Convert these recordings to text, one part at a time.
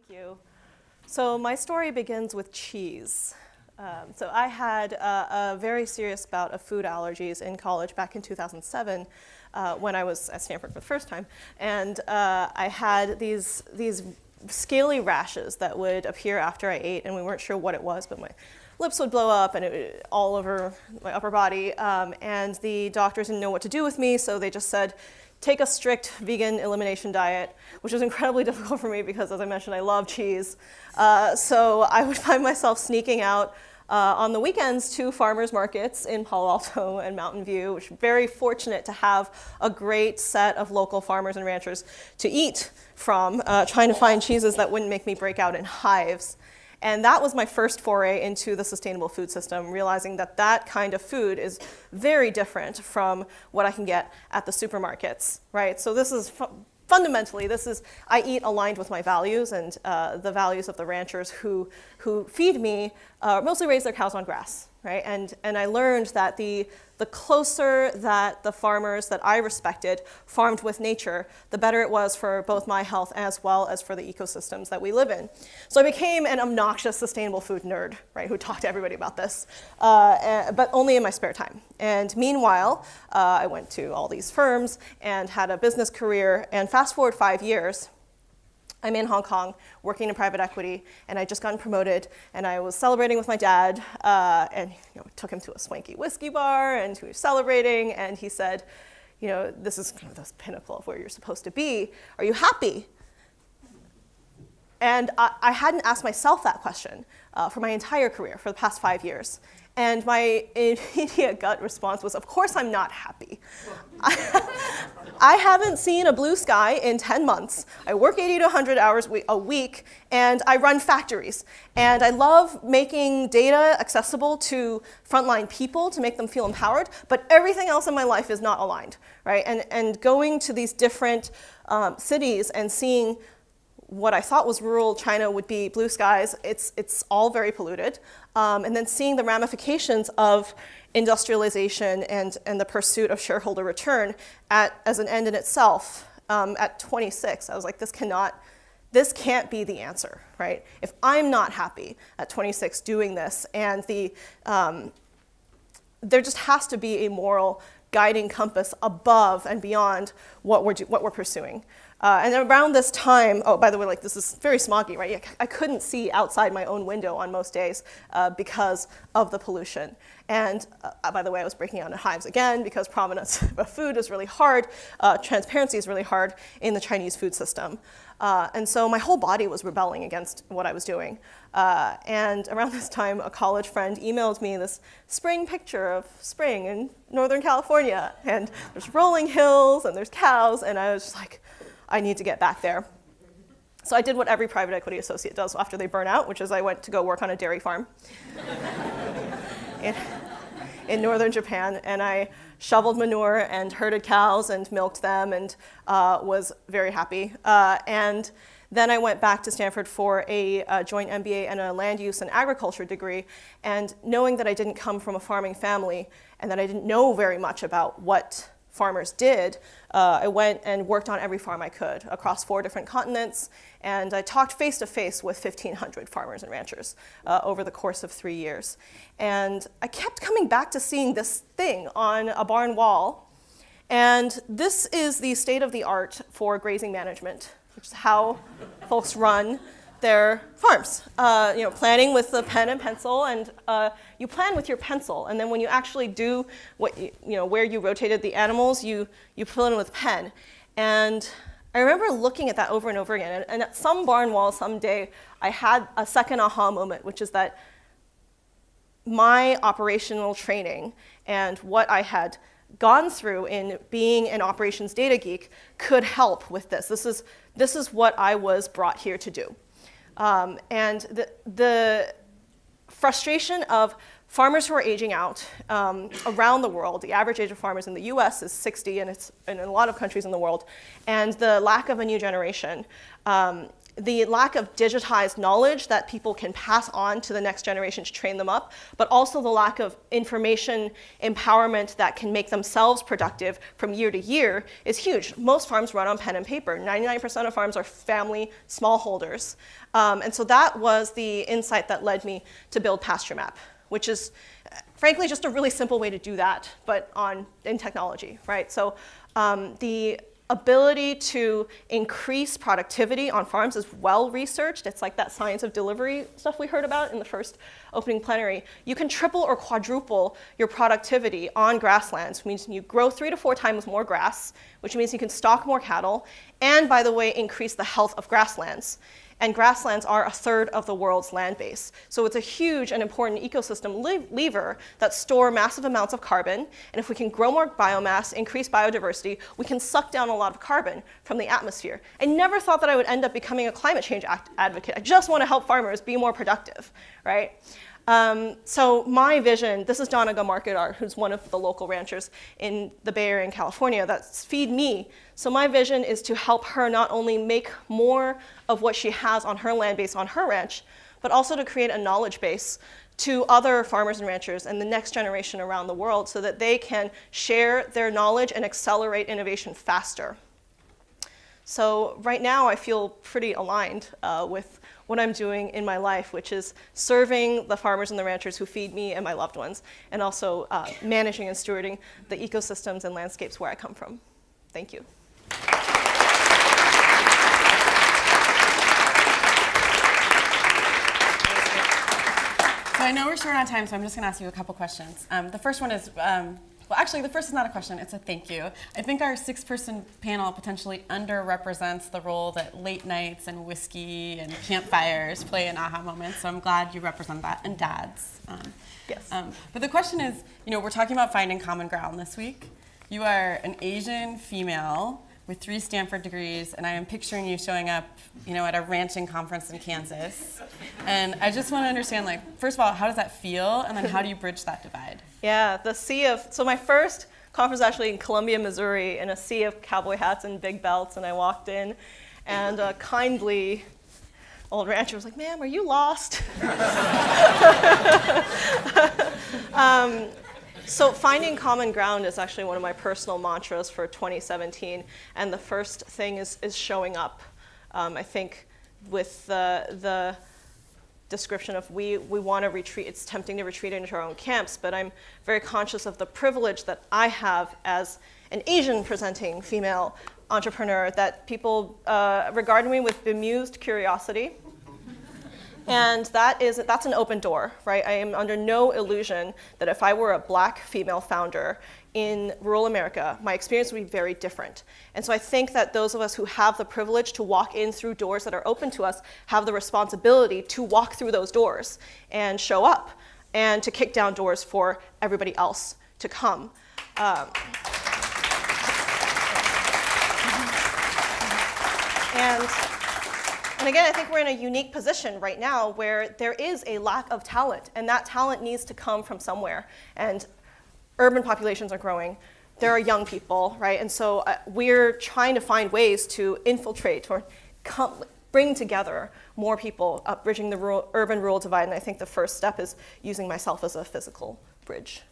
Thank you. So my story begins with cheese. So I had a very serious bout of food allergies in college back in 2007 when I was at Stanford for the first time. And I had these scaly rashes that would appear after I ate, and we weren't sure what it was, but my lips would blow up and all over my upper body. And the doctors didn't know what to do with me, so they just said, take a strict vegan elimination diet, which was incredibly difficult for me because, as I mentioned, I love cheese. So I would find myself sneaking out on the weekends to farmers markets in Palo Alto and Mountain View, which I'm very fortunate to have a great set of local farmers and ranchers to eat from, trying to find cheeses that wouldn't make me break out in hives. And that was my first foray into the sustainable food system, realizing that that kind of food is very different from what I can get at the supermarkets, right? So this is fundamentally, I eat aligned with my values and the values of the ranchers who feed me, mostly raise their cows on grass, right? And I learned that the closer that the farmers that I respected farmed with nature, the better it was for both my health as well as for the ecosystems that we live in. So I became an obnoxious sustainable food nerd, right, who talked to everybody about this, but only in my spare time. And meanwhile, I went to all these firms and had a business career, and fast forward 5 years, I'm in Hong Kong working in private equity, and I just gotten promoted, and I was celebrating with my dad, and took him to a swanky whiskey bar, and we were celebrating, and he said, this is kind of the pinnacle of where you're supposed to be. Are you happy? And I hadn't asked myself that question for my entire career, for the past 5 years. And my immediate gut response was, of course I'm not happy. I haven't seen a blue sky in 10 months. I work 80 to 100 hours a week, and I run factories. And I love making data accessible to frontline people to make them feel empowered, but everything else in my life is not aligned, right? And going to these different cities and seeing what I thought was rural China would be blue skies, it's all very polluted. And then seeing the ramifications of industrialization and the pursuit of shareholder return as an end in itself. At 26, I was like, this can't be the answer, right? If I'm not happy at 26 doing this, and there just has to be a moral guiding compass above and beyond what we're pursuing. And around this time, oh, by the way, this is very smoggy, right? I couldn't see outside my own window on most days because of the pollution. And by the way, I was breaking out in hives again because provenance of food is really hard. Transparency is really hard in the Chinese food system. And so my whole body was rebelling against what I was doing. And around this time, a college friend emailed me this spring picture of spring in Northern California. And there's rolling hills and there's cows, and I was just like, I need to get back there. So I did what every private equity associate does after they burn out, which is I went to go work on a dairy farm in northern Japan, and I shoveled manure and herded cows and milked them and was very happy. And then I went back to Stanford for a joint MBA and a land use and agriculture degree, and knowing that I didn't come from a farming family and that I didn't know very much about what farmers did, I went and worked on every farm I could across 4 different continents, and I talked face to face with 1,500 farmers and ranchers over the course of 3 years. And I kept coming back to seeing this thing on a barn wall, and this is the state of the art for grazing management, which is how folks run their farms. Planning with the pen and pencil, and you plan with your pencil, and then when you actually do what where you rotated the animals, you fill in with pen. And I remember looking at that over and over again, and at some barn wall someday, I had a second aha moment, which is that my operational training and what I had gone through in being an operations data geek could help with this. This is what I was brought here to do. And the frustration of farmers who are aging out around the world, the average age of farmers in the US is 60, and it's in a lot of countries in the world, and the lack of a new generation, the lack of digitized knowledge that people can pass on to the next generation to train them up, but also the lack of information empowerment that can make themselves productive from year to year is huge. Most farms run on pen and paper. 99% of farms are family smallholders. And so that was the insight that led me to build PastureMap, which is frankly just a really simple way to do that, but in technology, right? So the ability to increase productivity on farms is well researched. It's like that science of delivery stuff we heard about in the first opening plenary. You can triple or quadruple your productivity on grasslands, which means you grow 3 to 4 times more grass, which means you can stock more cattle, and by the way, increase the health of grasslands. And grasslands are 1/3 of the world's land base. So it's a huge and important ecosystem lever that store massive amounts of carbon. And if we can grow more biomass, increase biodiversity, we can suck down a lot of carbon from the atmosphere. I never thought that I would end up becoming a climate change advocate. I just want to help farmers be more productive, right? So my vision, this is Donna Gamarkadar, who's one of the local ranchers in the Bay Area in California that's feed me. So my vision is to help her not only make more of what she has on her land base on her ranch, but also to create a knowledge base to other farmers and ranchers and the next generation around the world so that they can share their knowledge and accelerate innovation faster. So right now I feel pretty aligned with what I'm doing in my life, which is serving the farmers and the ranchers who feed me and my loved ones, and also managing and stewarding the ecosystems and landscapes where I come from. Thank you. So I know we're short on time, so I'm just going to ask you a couple questions. The first one is, well, actually, the first is not a question, it's a thank you. I think our 6-person panel potentially underrepresents the role that late nights and whiskey and campfires play in aha moments, so I'm glad you represent that, and dads. Yes. But the question is, we're talking about finding common ground this week. You are an Asian female with 3 Stanford degrees, and I am picturing you showing up, at a ranching conference in Kansas. And I just want to understand, first of all, how does that feel, and then how do you bridge that divide? Yeah, so my first conference was actually in Columbia, Missouri, in a sea of cowboy hats and big belts, and I walked in, and a kindly old rancher was like, "Ma'am, are you lost?" So finding common ground is actually one of my personal mantras for 2017, and the first thing is showing up. I think with the description of we want to retreat, it's tempting to retreat into our own camps, but I'm very conscious of the privilege that I have as an Asian presenting female entrepreneur, that people regard me with bemused curiosity. And that's an open door, right? I am under no illusion that if I were a Black female founder in rural America, my experience would be very different. And so I think that those of us who have the privilege to walk in through doors that are open to us have the responsibility to walk through those doors and show up and to kick down doors for everybody else to come. And again, I think we're in a unique position right now where there is a lack of talent, and that talent needs to come from somewhere. And urban populations are growing. There are young people, right? And so we're trying to find ways to infiltrate or bring together more people, bridging the urban-rural divide. And I think the first step is using myself as a physical bridge.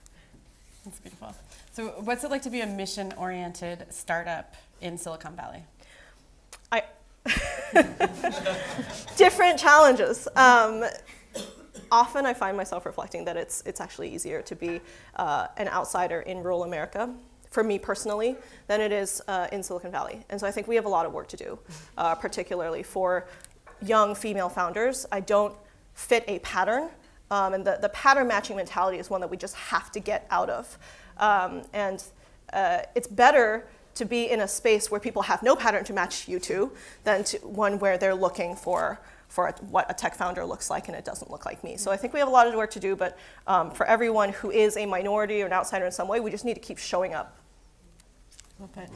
That's beautiful. So what's it like to be a mission-oriented startup in Silicon Valley? Different challenges. Often I find myself reflecting that it's actually easier to be an outsider in rural America, for me personally, than it is in Silicon Valley. And so I think we have a lot of work to do, particularly for young female founders. I don't fit a pattern, and the pattern matching mentality is one that we just have to get out of. It's better to be in a space where people have no pattern to match you to than to one where they're looking for what a tech founder looks like and it doesn't look like me. So I think we have a lot of work to do, but for everyone who is a minority or an outsider in some way, we just need to keep showing up. Well put.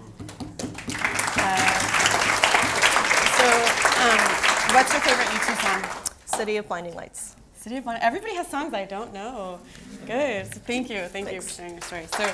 What's your favorite YouTube song? City of Blinding Lights. City of Blinding. Everybody has songs I don't know. Good. So thank you for sharing your story. So.